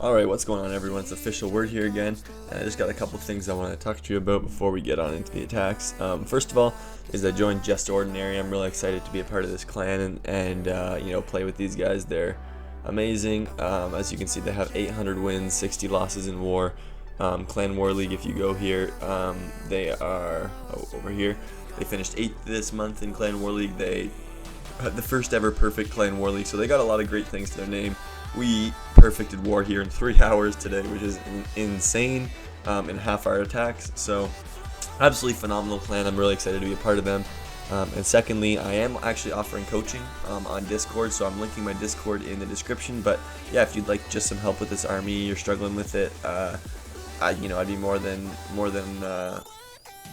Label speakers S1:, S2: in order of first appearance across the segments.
S1: Alright, what's going on everyone? It's official word here again, and I just got a couple things I want to talk to you about before we get on into the attacks. First of all, is I joined Just Ordinary. I'm really excited to be a part of this clan and play with these guys. They're amazing. As you can see, they have 800 wins, 60 losses in war. Clan War League, if you go here, they are over here. They finished 8th this month in Clan War League. They had the first ever perfect Clan War League, so they got a lot of great things to their name. We perfected war here in 3 hours today, which is insane in half-hour attacks. So absolutely phenomenal clan. I'm really excited to be a part of them. And secondly, I am actually offering coaching on Discord, so I'm linking my Discord in the description. But yeah, if you'd like just some help with this army, you're struggling with it, I'd be more than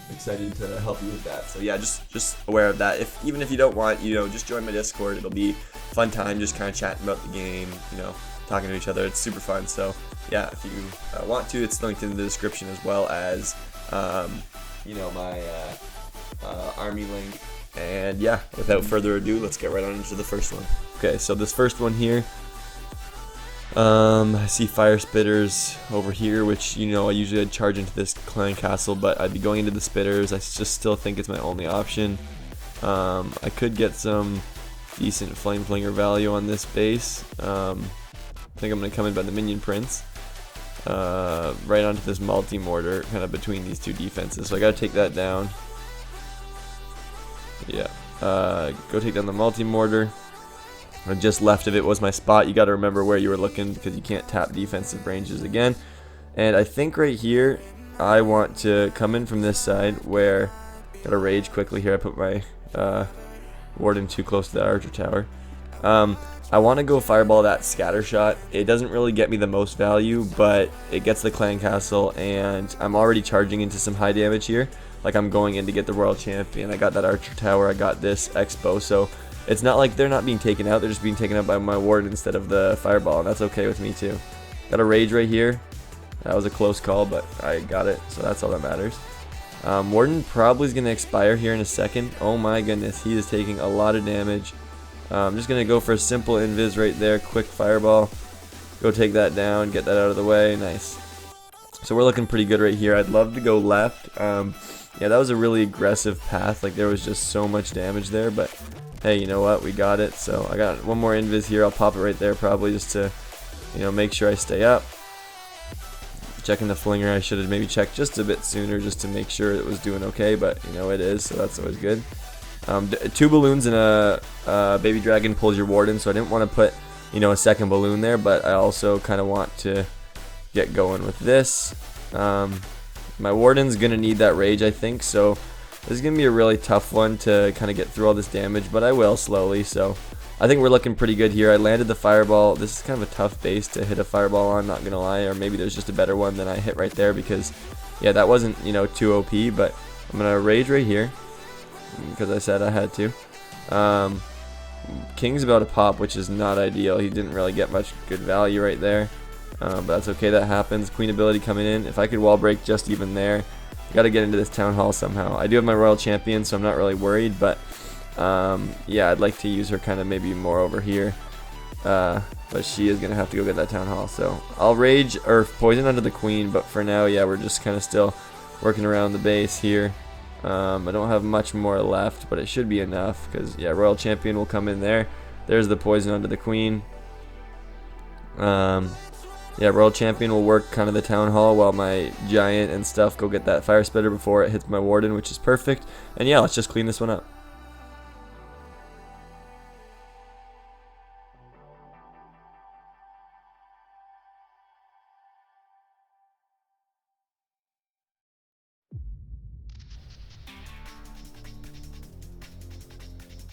S1: excited to help you with that. So yeah, just aware of that. Even if you don't want, just join my Discord. It'll be fun time, just kind of chatting about the game, talking to each other. It's super fun. So yeah, if you want to, it's linked in the description, as well as my army link. And yeah, without further ado, let's get right on into the first one. Okay, so this first one here, I see fire spitters over here, which I usually I'd charge into this clan castle, but I'd be going into the spitters. I just still think it's my only option. I could get some decent flame flinger value on this base. I think I'm gonna come in by the minion prince, right onto this multi-mortar, kind of between these two defenses. So I gotta take that down. Yeah, go take down the multi-mortar. Just left of it was my spot. You got to remember where you were looking, because you can't tap defensive ranges again. And I think right here I want to come in from this side, where gotta rage quickly here. I put my Warden too close to the archer tower. I want to go fireball that scatter shot. It doesn't really get me the most value, but it gets the clan castle, and I'm already charging into some high damage here. Like, I'm going in to get the royal champion. I got that archer tower. I got this expo, so it's not like they're not being taken out, they're just being taken out by my Warden instead of the fireball, and that's okay with me too. Got a rage right here. That was a close call, but I got it, so that's all that matters. Warden probably is going to expire here in a second. Oh my goodness, he is taking a lot of damage. I'm just going to go for a simple invis right there, quick fireball. Go take that down, get that out of the way, nice. So we're looking pretty good right here. I'd love to go left. Yeah, that was a really aggressive path, like there was just so much damage there, but hey, you know what, we got it. So I got one more invis here. I'll pop it right there probably just to make sure I stay up. Checking the flinger, I should have maybe checked just a bit sooner just to make sure it was doing okay, but it is, so that's always good. 2 balloons and a baby dragon pulls your Warden, so I didn't want to put a second balloon there, but I also kind of want to get going with this. My Warden's gonna need that rage, I think, so this is going to be a really tough one to kind of get through all this damage, but I will slowly. So I think we're looking pretty good here. I landed the fireball. This is kind of a tough base to hit a fireball on, not going to lie, or maybe there's just a better one than I hit right there, because yeah, that wasn't too OP, but I'm going to rage right here because I said I had to. King's about to pop, which is not ideal. He didn't really get much good value right there, but that's okay, that happens. Queen ability coming in. If I could wall break just even there, got to get into this town hall somehow. I do have my royal champion, so I'm not really worried, but yeah, I'd like to use her kind of maybe more over here, but she is gonna have to go get that town hall. So I'll rage or poison under the queen, but for now, yeah, we're just kind of still working around the base here. I don't have much more left, but it should be enough, because yeah, royal champion will come in there. There's the poison under the queen. Yeah, royal champion will work kind of the town hall while my giant and stuff go get that fire spitter before it hits my Warden, which is perfect. And yeah, let's just clean this one up.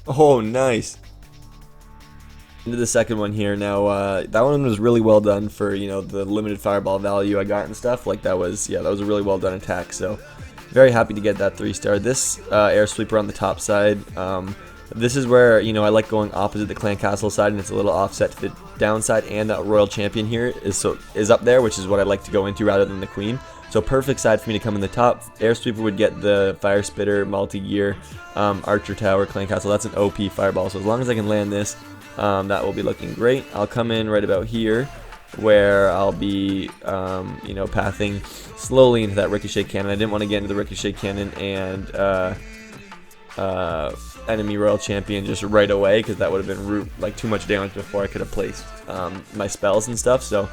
S1: Oh, nice. Into the second one here now. That one was really well done for the limited fireball value I got and stuff. Like that was a really well done attack. So very happy to get that 3-star. This air sweeper on the top side. This is where I like going opposite the clan castle side, and it's a little offset to the downside. And that royal champion here is up there, which is what I like to go into rather than the queen. So perfect side for me to come in the top. Air sweeper would get the fire spitter, multi-gear, archer tower, clan castle. That's an OP fireball. So as long as I can land this, that will be looking great. I'll come in right about here, where I'll be, you know, pathing slowly into that ricochet cannon. I didn't want to get into the ricochet cannon and enemy royal champion just right away, because that would have been like too much damage before I could have placed my spells and stuff. So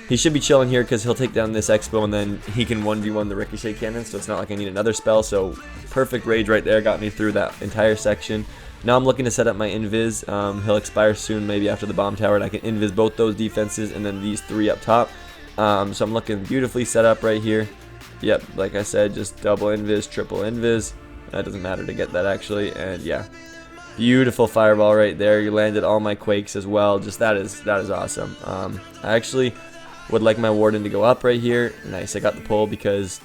S1: he should be chilling here because he'll take down this expo and then he can 1v1 the ricochet cannon, so it's not like I need another spell. So perfect rage right there, got me through that entire section. Now I'm looking to set up my invis. He'll expire soon, maybe after the bomb tower, and I can invis both those defenses and then these three up top. So I'm looking beautifully set up right here. Yep, like I said, just double invis, triple invis. That doesn't matter to get that actually, and yeah, beautiful fireball right there. You landed all my quakes as well. Just that is awesome. I actually would like my warden to go up right here. Nice, I got the pull, because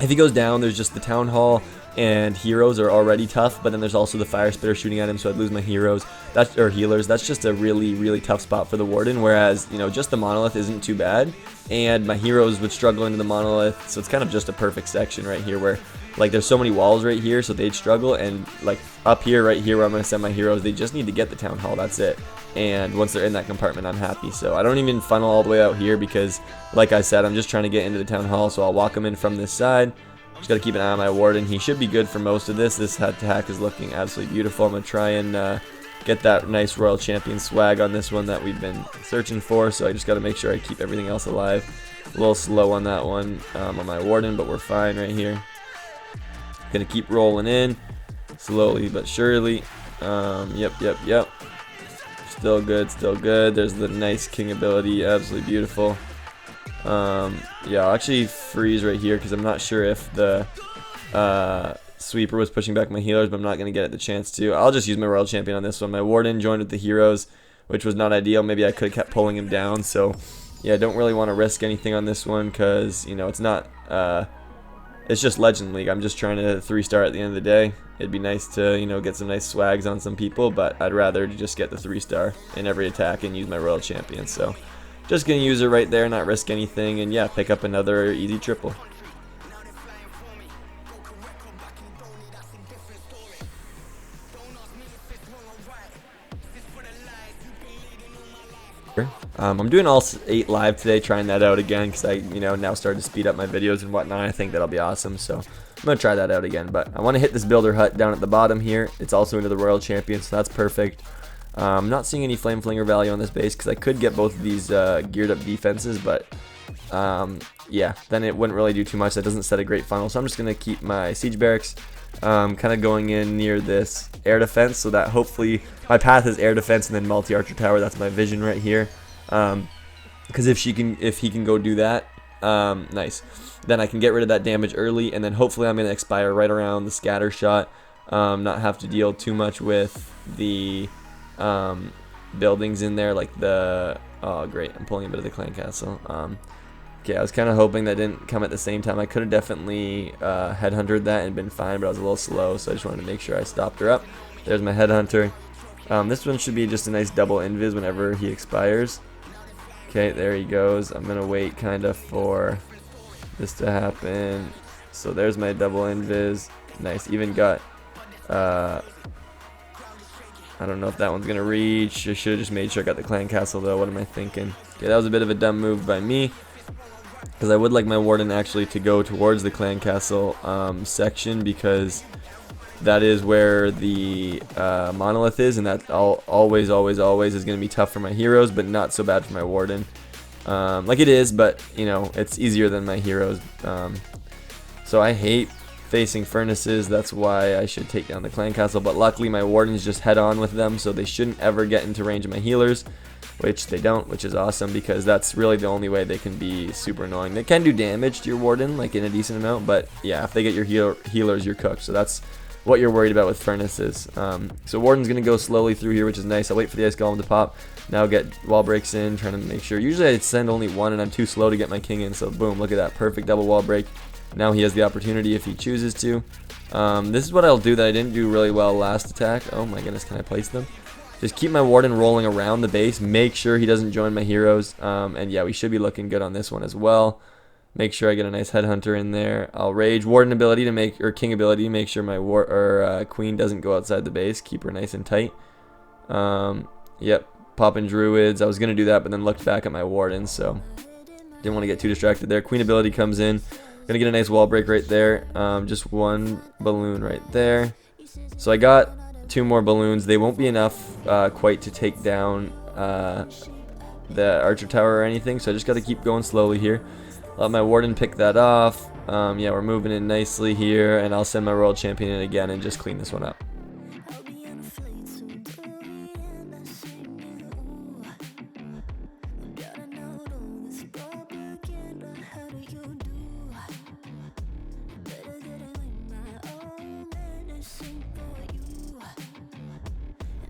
S1: if he goes down, there's just the town hall and heroes are already tough, but then there's also the fire spitter shooting at him, so I'd lose my heroes or healers. That's just a really tough spot for the warden, whereas, you know, just the monolith isn't too bad, and my heroes would struggle into the monolith. So it's kind of just a perfect section right here where, like, there's so many walls right here, so they'd struggle, and like up here, right here where I'm going to send my heroes, they just need to get the town hall, that's it. And once they're in that compartment, I'm happy. So I don't even funnel all the way out here because, like I said, I'm just trying to get into the town hall, so I'll walk them in from this side. Just got to keep an eye on my warden. He should be good for most of this. This attack is looking absolutely beautiful. I'm going to try and get that nice royal champion swag on this one that we've been searching for, so I just got to make sure I keep everything else alive. A little slow on that one on my warden, but we're fine right here. Gonna keep rolling in slowly but surely. Yep. Still good. There's the nice king ability, absolutely beautiful. Yeah, I'll actually freeze right here because I'm not sure if the sweeper was pushing back my healers, but I'm not gonna get the chance to. I'll just use my royal champion on this one. My warden joined with the heroes, which was not ideal. Maybe I could have kept pulling him down. So yeah, I don't really want to risk anything on this one because, you know, it's not it's just Legend League. I'm just trying to 3-star at the end of the day. It'd be nice to, you know, get some nice swags on some people, but I'd rather just get the 3-star in every attack and use my royal champion. So just gonna use it right there, not risk anything, and yeah, pick up another easy triple. I'm doing all 8 live today, trying that out again because I, you know, now started to speed up my videos and whatnot. I think that'll be awesome, so I'm gonna try that out again. But I want to hit this builder hut down at the bottom here. It's also into the royal champion, so that's perfect. I'm not seeing any flame flinger value on this base because I could get both of these geared up defenses, but yeah, then it wouldn't really do too much. That doesn't set a great funnel, so I'm just gonna keep my siege barracks kind of going in near this air defense, so that hopefully my path is air defense and then multi-archer tower. That's my vision right here. Because if he can go do that, nice, then I can get rid of that damage early, and then hopefully I'm going to expire right around the scatter shot, not have to deal too much with the buildings in there, like the, oh great, I'm pulling a bit of the clan castle. Okay, I was kind of hoping that didn't come at the same time. I could have definitely headhuntered that and been fine, but I was a little slow, so I just wanted to make sure I stopped her up. There's my headhunter. This one should be just a nice double invis whenever he expires. Okay, there he goes. I'm gonna wait kind of for this to happen. So there's my double invis. Nice. Even got I don't know if that one's gonna reach. I should have just made sure I got the clan castle though. What am I thinking? Okay, that was a bit of a dumb move by me, because I would like my warden actually to go towards the clan castle section, because that is where the monolith is, and that always is going to be tough for my heroes, but not so bad for my warden. Like it is, but you know, it's easier than my heroes. So I hate facing furnaces. That's why I should take down the clan castle, but luckily my wardens just head on with them, so they shouldn't ever get into range of my healers, which they don't, which is awesome, because that's really the only way they can be super annoying. They can do damage to your warden, like in a decent amount, but yeah, if they get your healers, you're cooked. So that's what you're worried about with furnaces. So warden's gonna go slowly through here, which is nice. I'll wait for the ice golem to pop. Now get wall breaks in, trying to make sure. Usually I'd send only one, and I'm too slow to get my king in. So boom, look at that, perfect double wall break. Now he has the opportunity if he chooses to. This is what I'll do that I didn't do really well last attack. Oh my goodness, can I place them? Just keep my warden rolling around the base. Make sure he doesn't join my heroes. And yeah, we should be looking good on this one as well. Make sure I get a nice headhunter in there. I'll rage warden ability to make, or king ability to make sure my queen doesn't go outside the base. Keep her nice and tight. Yep, popping druids. I was going to do that, but then looked back at my Warden, so didn't want to get too distracted there. Queen ability comes in. Going to get a nice wall break right there. Just one balloon right there. So I got 2 more balloons. They won't be enough quite to take down the archer tower or anything, so I just got to keep going slowly here. Let my Warden pick that off. Yeah, we're moving in nicely here, and I'll send my World Champion in again and just clean this one up.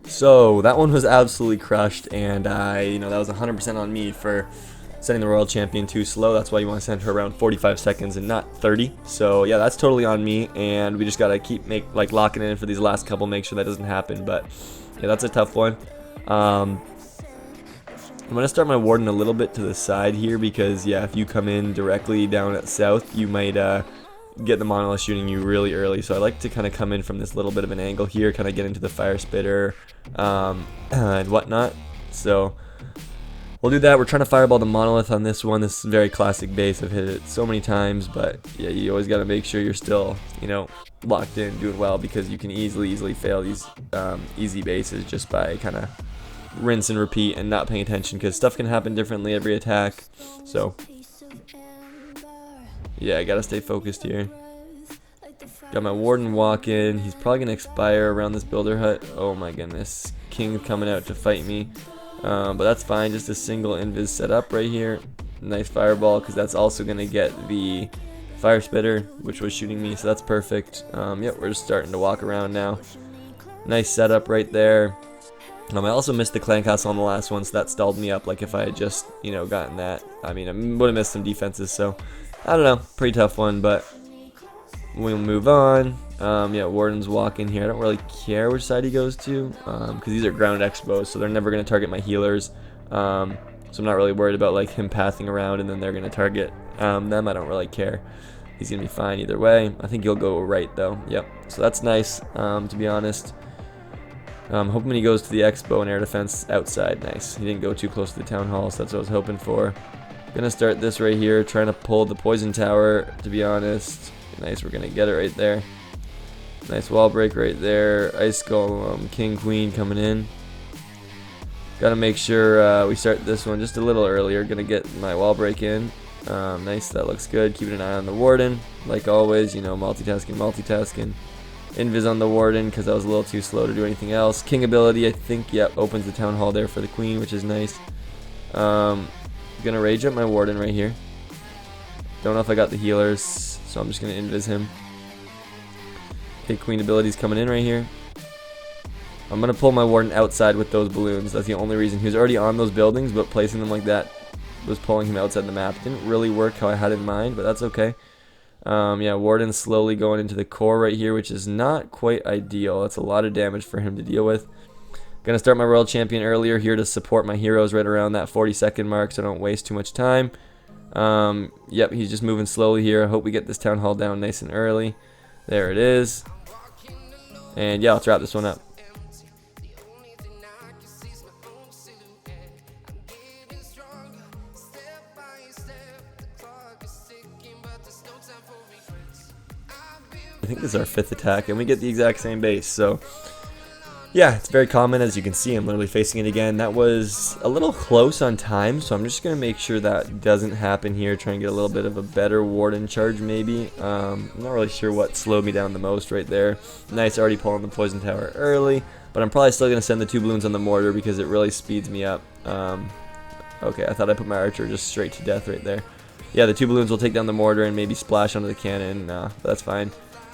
S1: So that one was absolutely crushed, and that was 100% on me for sending the Royal Champion too slow. That's why you want to send her around 45 seconds and not 30. So yeah, that's totally on me, and we just gotta keep locking in for these last couple, make sure that doesn't happen. But yeah, that's a tough one. I'm gonna start my Warden a little bit to the side here because yeah, if you come in directly down at south, you might get the monolith shooting you really early. So I like to kind of come in from this little bit of an angle here, kind of get into the fire spitter and whatnot. So we'll do that. We're trying to fireball the monolith on this one. This is a very classic base. I've hit it so many times, but yeah, you always got to make sure you're still, locked in, doing well, because you can easily fail these easy bases just by kind of rinse and repeat and not paying attention, because stuff can happen differently every attack. So yeah, I gotta stay focused here. Got my Warden walking. He's probably gonna expire around this builder hut. Oh my goodness, King coming out to fight me. But that's fine, just a single invis set up right here. Nice fireball, because that's also going to get the fire spitter, which was shooting me, so that's perfect. Yep, we're just starting to walk around now. Nice setup right there. I also missed the clan castle on the last one, so that stalled me up. Like if I had just, gotten that, I mean, I would have missed some defenses, so I don't know, pretty tough one, but we'll move on. Yeah, Warden's walking here. I don't really care which side he goes to, because these are ground expos, so they're never going to target my healers. So I'm not really worried about him pathing around and then they're going to target them. I don't really care. He's going to be fine either way. I think he'll go right though. Yep. So that's nice, to be honest. Hoping he goes to the expo and air defense outside. Nice. He didn't go too close to the town hall, so that's what I was hoping for. Gonna start this right here, trying to pull the poison tower, to be honest. Nice, we're gonna get it right there. Nice wall break right there. Ice Golem, King, Queen coming in. Gotta make sure we start this one just a little earlier. Gonna get my wall break in. Nice, that looks good. Keeping an eye on the Warden, like always. Multitasking. Invis on the Warden because I was a little too slow to do anything else. King ability, I think, yep, opens the town hall there for the Queen, which is nice. Gonna rage up my Warden right here. Don't know if I got the healers, so I'm just gonna Invis him. Okay, Queen ability's coming in right here. I'm gonna pull my Warden outside with those balloons. That's the only reason. He was already on those buildings, but placing them like that was pulling him outside the map. Didn't really work how I had in mind, but that's okay. Yeah, Warden slowly going into the core right here, which is not quite ideal. That's a lot of damage for him to deal with. Gonna start my Royal Champion earlier here to support my heroes right around that 40-second mark, so I don't waste too much time. Yep, he's just moving slowly here. I hope we get this town hall down nice and early. There it is. And yeah, let's wrap this one up. I think this is our 5th attack, and we get the exact same base, so yeah, it's very common. As you can see, I'm literally facing it again. That was a little close on time, so I'm just going to make sure that doesn't happen here. Try and get a little bit of a better Warden charge maybe. I'm not really sure what slowed me down the most right there. Nice, already pulling the poison tower early, but I'm probably still going to send the 2 balloons on the mortar because it really speeds me up. Okay, I thought I put my archer just straight to death right there. Yeah, the 2 balloons will take down the mortar and maybe splash onto the cannon. That's fine.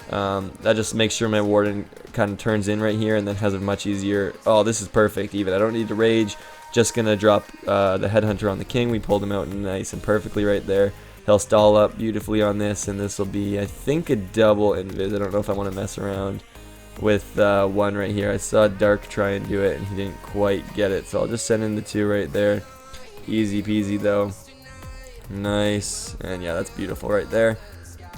S1: That just makes sure my Warden kind of turns in right here and then has a much easier... Oh, this is perfect even. I don't need to rage. Just going to drop the headhunter on the King. We pulled him out nice and perfectly right there. He'll stall up beautifully on this, and this will be, I think, a double invis. I don't know if I want to mess around with one right here. I saw Dark try and do it, and he didn't quite get it, so I'll just send in the 2 right there. Easy peasy, though. Nice. And yeah, that's beautiful right there.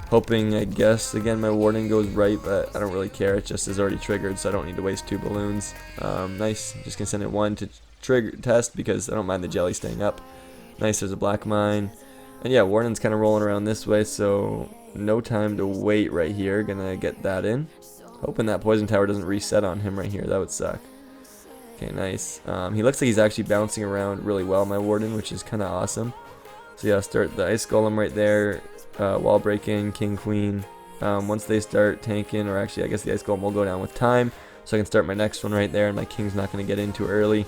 S1: Hoping, I guess, again, my Warden goes right, but I don't really care. It just is already triggered, so I don't need to waste 2 balloons. Nice. Just going to send it 1 to trigger test because I don't mind the jelly staying up. Nice, there's a black mine. And yeah, Warden's kind of rolling around this way, so no time to wait right here. Gonna get that in. Hoping that poison tower doesn't reset on him right here. That would suck. Okay, nice. He looks like he's actually bouncing around really well, my Warden, which is kind of awesome. So yeah, start the ice golem right there. Wall breaking, king, queen. Once they start tanking, or actually I guess the ice golem will go down with time. So I can start my next one right there, and my king's not going to get in too early.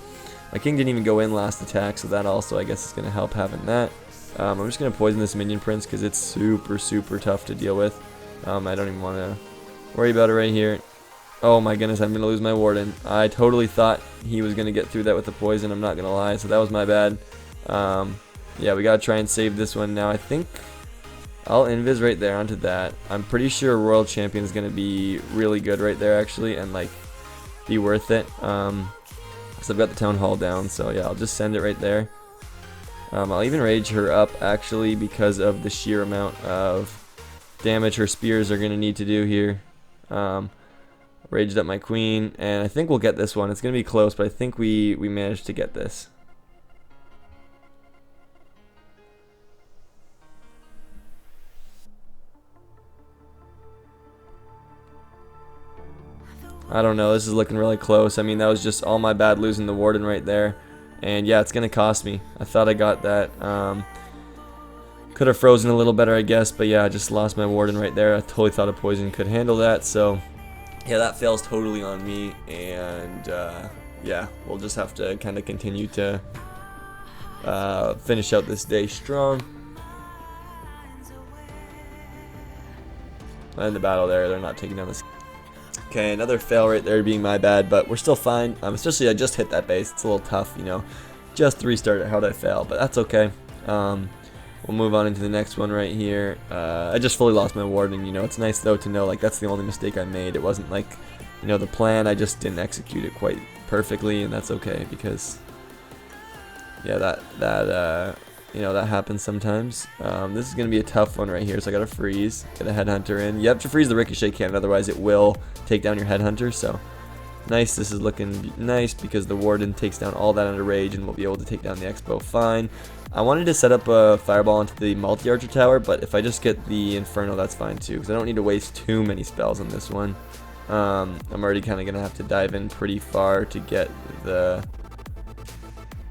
S1: My king didn't even go in last attack, so that also I guess is going to help having that. I'm just going to poison this minion prince because it's super tough to deal with. I don't even want to worry about it right here. Oh my goodness, I'm going to lose my Warden. I totally thought he was going to get through that with the poison, I'm not going to lie, so that was my bad. Yeah, we got to try and save this one now. I think I'll invis right there onto that. I'm pretty sure Royal Champion is going to be really good right there actually, and like be worth it. Because I've got the Town Hall down, so yeah, I'll just send it right there. I'll even rage her up actually because of the sheer amount of damage her spears are going to need to do here. Raged up my queen, and I think we'll get this one. It's going to be close, but I think we managed to get this. I don't know, this is looking really close. I mean, that was just all my bad losing the Warden right there. And yeah, it's going to cost me. I thought I got that. Could have frozen a little better, I guess. But yeah, I just lost my Warden right there. I totally thought a poison could handle that. So yeah, that fails totally on me. And yeah, we'll just have to kind of continue to finish out this day strong. And the battle there, they're not taking down this. Okay, another fail right there being my bad, but we're still fine. Especially I just hit that base. It's a little tough, you know. Just to restart it, how'd I fail? But that's okay. We'll move on into the next one right here. I just fully lost my Warden, you know. It's nice though to know like that's the only mistake I made. It wasn't like, you know, the plan. I just didn't execute it quite perfectly, and that's okay because yeah, that you know, that happens sometimes. This is going to be a tough one right here, so I got to freeze. Get a headhunter in. You have to freeze the ricochet cannon, otherwise it will take down your headhunter. So nice, this is looking nice because the Warden takes down all that under rage and we'll be able to take down the Expo fine. I wanted to set up a fireball into the multi-archer tower, but if I just get the Inferno, that's fine too, because I don't need to waste too many spells on this one. I'm already kind of going to have to dive in pretty far to get the...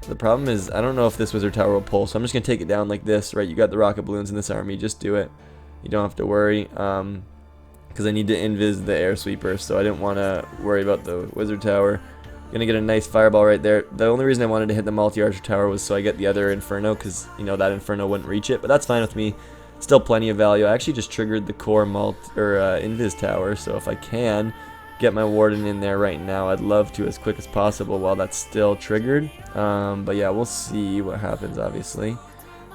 S1: The problem is, I don't know if this wizard tower will pull, so I'm just going to take it down like this, right? You got the RocketLoons in this army, just do it. You don't have to worry, because I need to invis the air sweeper, so I didn't want to worry about the wizard tower. Gonna get a nice fireball right there. The only reason I wanted to hit the multi-archer tower was so I get the other Inferno, because, you know, that Inferno wouldn't reach it, but that's fine with me. Still plenty of value. I actually just triggered the core invis tower, so if I can get my Warden in there right now, I'd love to as quick as possible while that's still triggered. But yeah, we'll see what happens, obviously.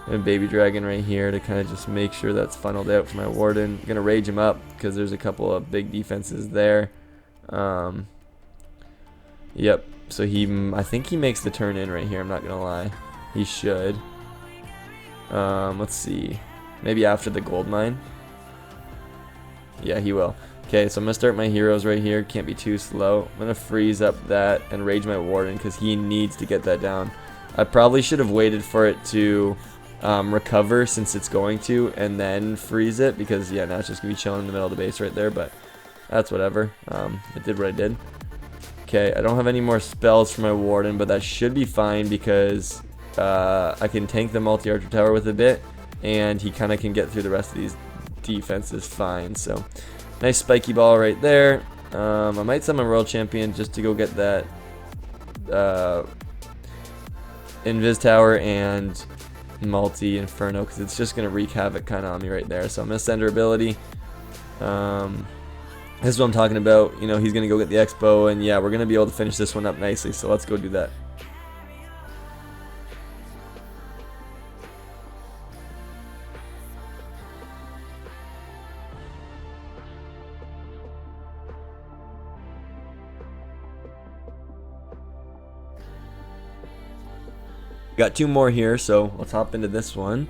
S1: And a baby dragon right here to kind of just make sure that's funneled out for my Warden. I'm gonna rage him up because there's a couple of big defenses there. Yep, so I think he makes the turn in right here, I'm not gonna lie. He should. Let's see, maybe after the gold mine. Yeah, he will. Okay, so I'm going to start my heroes right here. Can't be too slow. I'm going to freeze up that and rage my Warden because he needs to get that down. I probably should have waited for it to recover since it's going to, and then freeze it because, yeah, now it's just going to be chilling in the middle of the base right there, but that's whatever. I did what I did. Okay, I don't have any more spells for my Warden, but that should be fine because I can tank the multi-archer tower with a bit, and he kind of can get through the rest of these defenses fine, so... Nice spiky ball right there. I might summon Royal Champion just to go get that Invis Tower and multi Inferno because it's just going to wreak havoc kind of on me right there. So I'm going to send her ability. This is what I'm talking about. You know, he's going to go get the Expo, and yeah, we're going to be able to finish this one up nicely. So let's go do that. Got two more here, so let's hop into this one.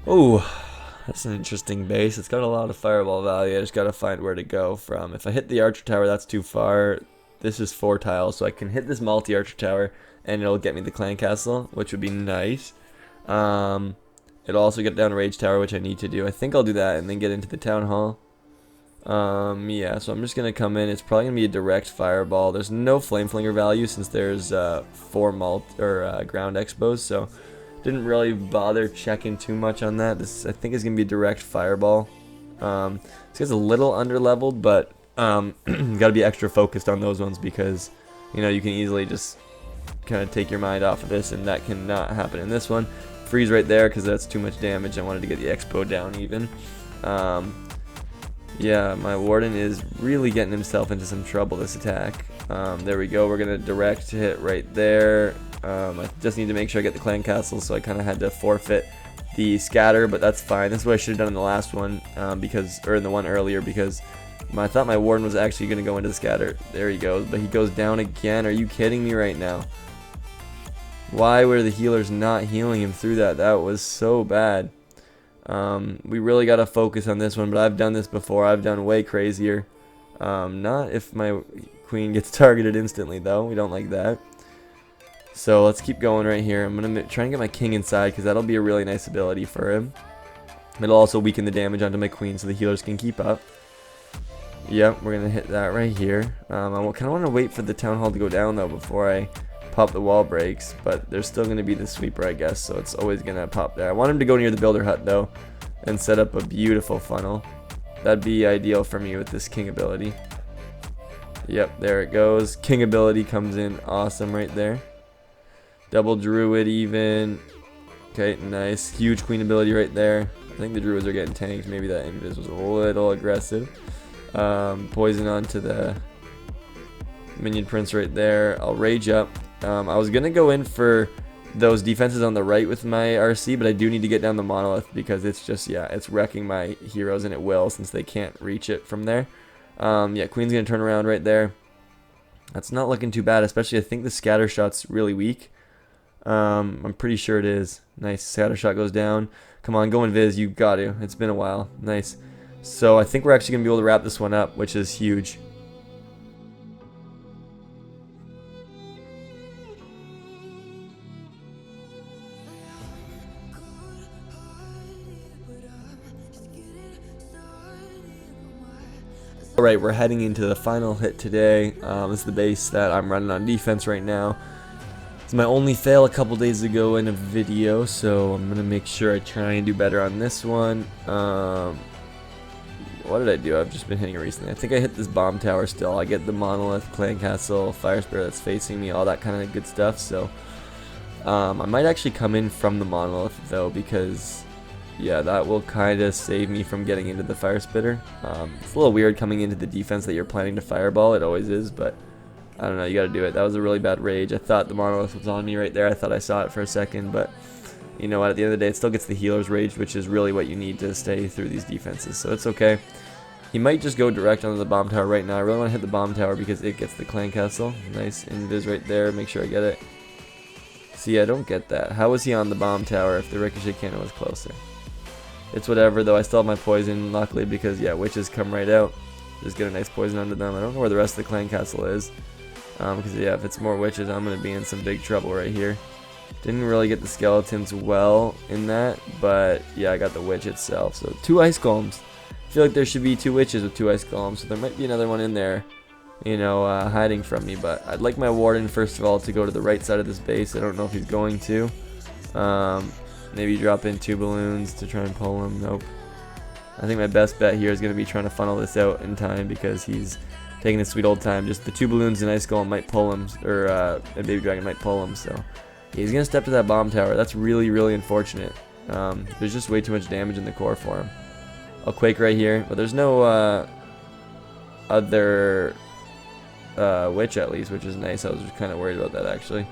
S1: Oh, that's an interesting base. It's got a lot of fireball value. I just gotta find where to go from. If I hit the archer tower, that's too far. this is 4 tiles, so I can hit this multi-archer tower, and it'll get me the clan castle, which would be nice. It'll also get down rage tower, which I need to do. I think I'll do that and then get into the town hall. Yeah, so I'm just gonna come in. It's probably gonna be a direct fireball. There's no flame flinger value since there's 4 ground expos, so didn't really bother checking too much on that. This I think is gonna be a direct fireball. This guy's a little underleveled, but gotta be extra focused on those ones because you know you can easily just kind of take your mind off of this, and that cannot happen in this one. Freeze right there because that's too much damage. I wanted to get the expo down even. Yeah, my Warden is really getting himself into some trouble this attack. There we go. We're going to direct hit right there. I just need to make sure I get the clan castle, so I kind of had to forfeit the scatter, but that's fine. This is what I should have done in the last one, or in the one earlier, because I thought my Warden was actually going to go into the scatter. There he goes, but he goes down again. Are you kidding me right now? Why were the healers not healing him through that? That was so bad. We really got to focus on this one, but I've done this before. I've done way crazier. Not if my queen gets targeted instantly, though. We don't like that. So let's keep going right here. I'm going to try and get my king inside because that'll be a really nice ability for him. It'll also weaken the damage onto my queen so the healers can keep up. Yep, we're going to hit that right here. I kind of want to wait for the town hall to go down, though, before I pop the wall breaks, but there's still going to be the sweeper, I guess, so it's always going to pop there. I want him to go near the builder hut, though, and set up a beautiful funnel. That'd be ideal for me with this king ability. Yep, there it goes. King ability comes in awesome right there. Double druid even. Okay, nice. Huge queen ability right there. I think the druids are getting tanked. Maybe that Invis was a little aggressive. Poison onto the minion prince right there. I'll rage up. I was going to go in for those defenses on the right with my RC, but I do need to get down the monolith because it's just, yeah, it's wrecking my heroes, and it will since they can't reach it from there. Yeah, queen's going to turn around right there. That's not looking too bad, especially I think the scatter shot's really weak. I'm pretty sure it is. Nice, scatter shot goes down. Come on, go Invis, you got to. It's been a while. Nice. So I think we're actually going to be able to wrap this one up, which is huge. Alright, we're heading into the final hit today. This is the base that I'm running on defense right now. It's my only fail a couple days ago in a video, so I'm going to make sure I try and do better on this one. What did I do? I've just been hitting it recently. I think I hit this bomb tower still. I get the monolith, clan castle, fire spirit that's facing me, all that kind of good stuff. So I might actually come in from the monolith though, because yeah, that will kind of save me from getting into the fire spitter. It's a little weird coming into the defense that you're planning to fireball. It always is, but I don't know, you got to do it. That was a really bad rage. I thought the monolith was on me right there. I thought I saw it for a second, but you know what, at the end of the day, it still gets the healer's rage, which is really what you need to stay through these defenses, so it's okay. He might just go direct onto the bomb tower right now. I really want to hit the bomb tower because it gets the clan castle. Nice invis right there. Make sure I get it. See, I don't get that. How was he on the bomb tower if the ricochet cannon was closer? It's whatever, though. I still have my poison, luckily, because, yeah, witches come right out. Just get a nice poison onto them. I don't know where the rest of the clan castle is. Because, yeah, if it's more witches, I'm going to be in some big trouble right here. Didn't really get the skeletons well in that, but, yeah, I got the witch itself. So, 2 ice golems. I feel like there should be 2 witches with 2 ice golems, so there might be another one in there, you know, hiding from me. But I'd like my Warden, first of all, to go to the right side of this base. I don't know if he's going to. Maybe drop in 2 balloons to try and pull him. Nope. I think my best bet here is going to be trying to funnel this out in time because he's taking his sweet old time. Just the 2 balloons and ice golem might pull him, or a baby dragon might pull him. So he's going to step to that bomb tower. That's really, really unfortunate. There's just way too much damage in the core for him. I'll quake right here, but there's no other witch at least, which is nice. I was kind of worried about that actually.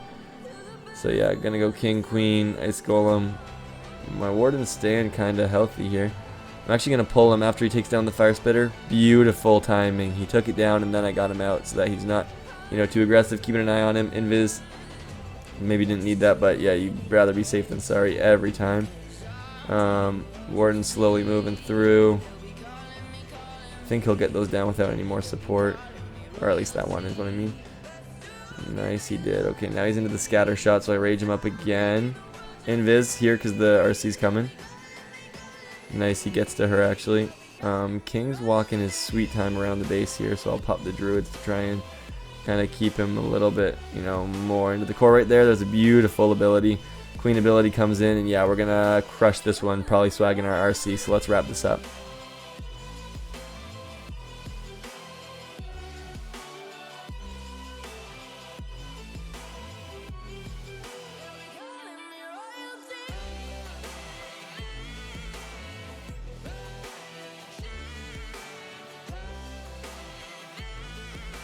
S1: So yeah, gonna go king, queen, ice golem. My Warden's staying kind of healthy here. I'm actually gonna pull him after he takes down the fire spitter. Beautiful timing. He took it down and then I got him out so that he's not, you know, too aggressive. Keeping an eye on him. Invis. Maybe didn't need that, but yeah, you'd rather be safe than sorry every time. Warden slowly moving through. I think he'll get those down without any more support. or at least that one is what I mean. Nice, he did. Okay, now he's into the scatter shot, so I rage him up again. Invis here because the RC's coming. Nice, he gets to her actually. King's walking his sweet time around the base here, so I'll pop the druids to try and kind of keep him a little bit, you know, more into the core right there. There's a beautiful ability. Queen ability comes in, and yeah, we're gonna crush this one, probably swagging our RC, so let's wrap this up.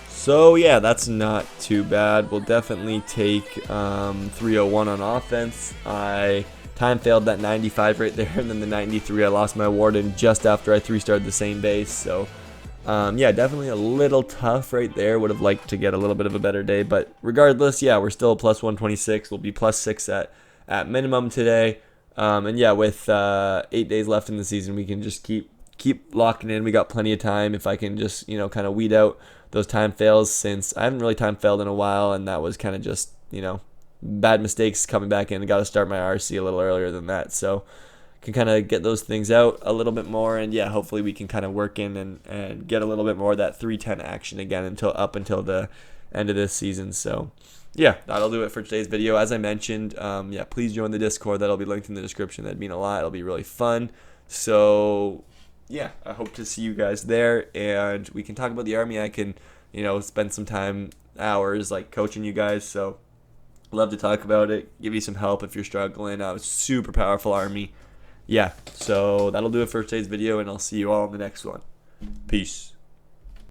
S1: So yeah, that's not too bad. We'll definitely take 301 on offense. I time failed that 95 right there, and then the 93 I lost my Warden just after I 3-starred the same base. So yeah, definitely a little tough right there. Would have liked to get a little bit of a better day, but regardless, yeah, we're still plus 126. We'll be plus 6 at minimum today. And yeah, with 8 days left in the season, we can just keep locking in. We got plenty of time. If I can just, you know, kind of weed out those time fails, since I haven't really time failed in a while, and that was kind of just, you know, bad mistakes coming back in. I got to start my RC a little earlier than that, so can kind of get those things out a little bit more, and yeah, hopefully we can kind of work in and get a little bit more of that 310 action again until the end of this season. So yeah, that'll do it for today's video. As I mentioned, yeah, please join the Discord. That'll be linked in the description. That'd mean a lot. It'll be really fun. So yeah, I hope to see you guys there, and we can talk about the army. I can, you know, spend some time, hours, like coaching you guys. So love to talk about it, give you some help if you're struggling. Super powerful army. Yeah, so that'll do it for today's video, and I'll see you all in the next one. Peace.